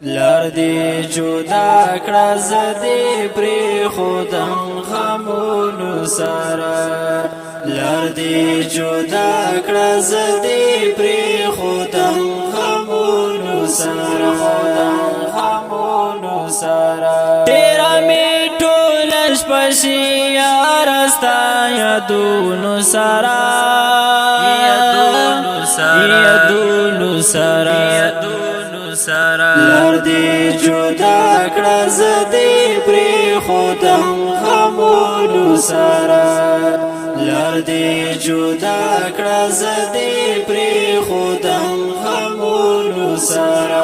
لار دی جدا کړه زدی پری خودم غمونو سره لار دی جدا کړه زدی پری خودم غمونو سره تیرا می ټولش پشي یارستا یادونو سره لار دی جدا کړه زدی پری خودم غمونو سره لار دی جدا کړه زدی پری خودم غمونو سره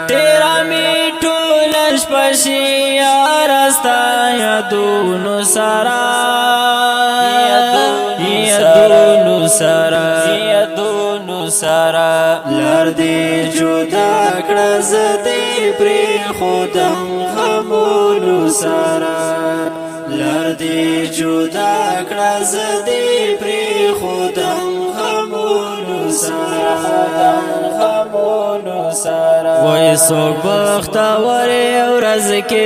تیرا می ټولش پشي یارستا یادونو سره لار دی جدا کړه زدی پری خودم غمونو سره لار دی جدا کړه زدی پری خودم غمونو سره وای سوک بختور ورځ کې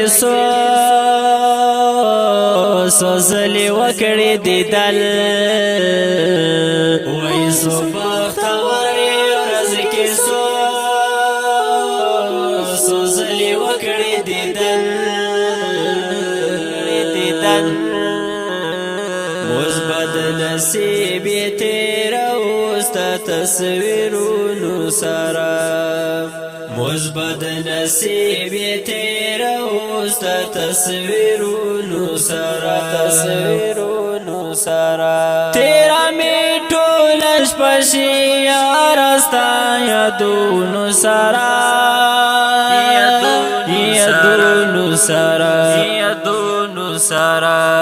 سوزلی وکړې دیدل وای سوک بختور ورځ کې سوزلی وکړې دیدل مثبت نصیب یې تیره اوس تصویرونو سره مثبت نصیب یې تیره اوس تصویرونو سره تیرا می ټولش پشي یارستا یادونو سره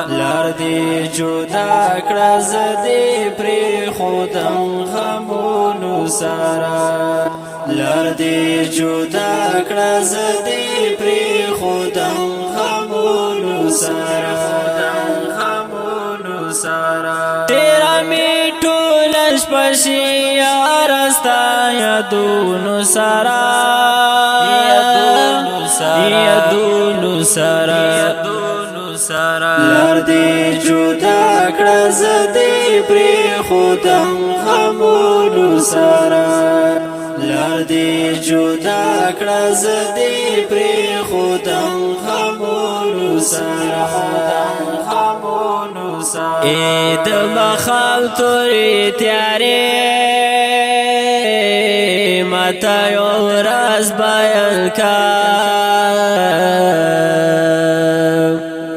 لار دی جدا کړه زدی پری خودم غمونو سره لار دی جدا کړه زدی پری خودم غمونو سره تیرا می ټولش پشي یارستا یادونو سره لار دی جدا کړه زدی پری خودم غمونو سره لار دی جدا کړه زدی پری خودم غمونو سره اید مخال توری تیاری متا یو راز بیان کام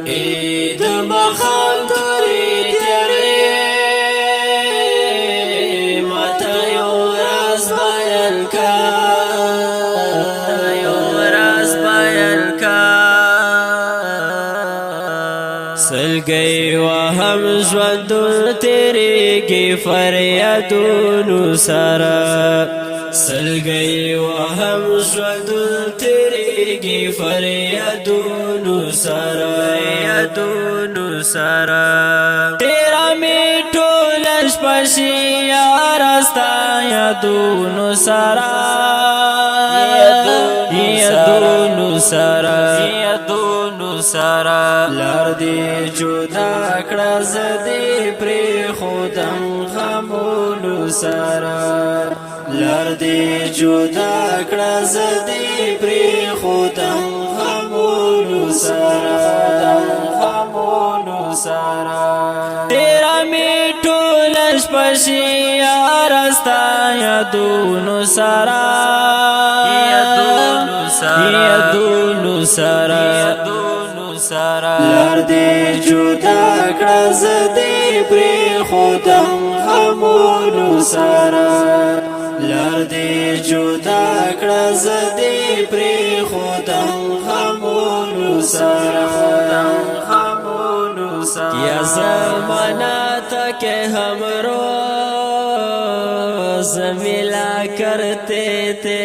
اید مخال توری تیاری متا یو راز بیان سلګي وهم ژوندون تیریږي فریادونو سره سلګي وهم ژوندون تیریږي فریادونو سره تیرا می ټولش پشي یارستا یادونو سره لار دی جدا کړه زدی پری خودم غمونو سره لار دی جدا کړه زدی پری خودم غمونو سره تیرا می ټولش پشي یارستا یادونو سره لار دی جدا کړه زدی پری خودم غمونو سره لار دی جدا کړه زدی پری خودم غمونو سره یا زمانہ تک ہم روز ملا کرتے تھے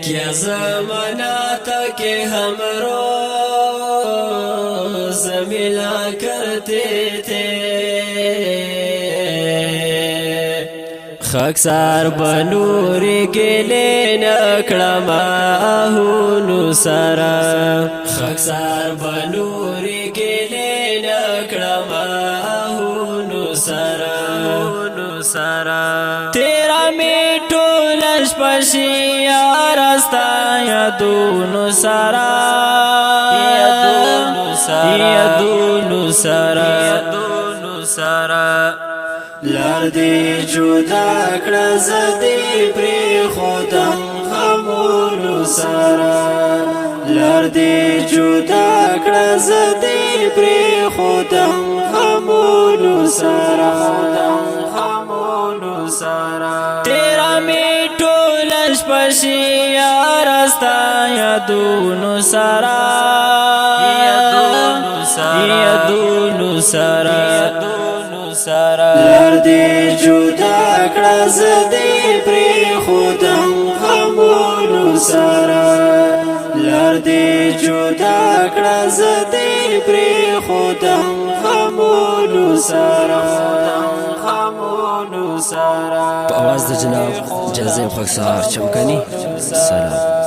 کیا زمانہ تک ہم روز ملا کرتے تھے خاکسار بنوري ګلې نکړم آهونو سره خاکسار بنوري ګلې نکړم آهونو سره تیرا می ټول شپشي راستا یادونو سره یادونو سره لار دی جدا کړه زدی پری خودم غمونو سره لار دی جدا کړه زدی پری خودم غمونو سره تیرا می ټول شپشي راستا یادونو سره لار دی جدا کړه زدی پری خودم غمونو سره لار دی جدا کړه زدی پری خودم غمونو سره په اواز د جناب جزیم خاکسار چمکنی. سلام.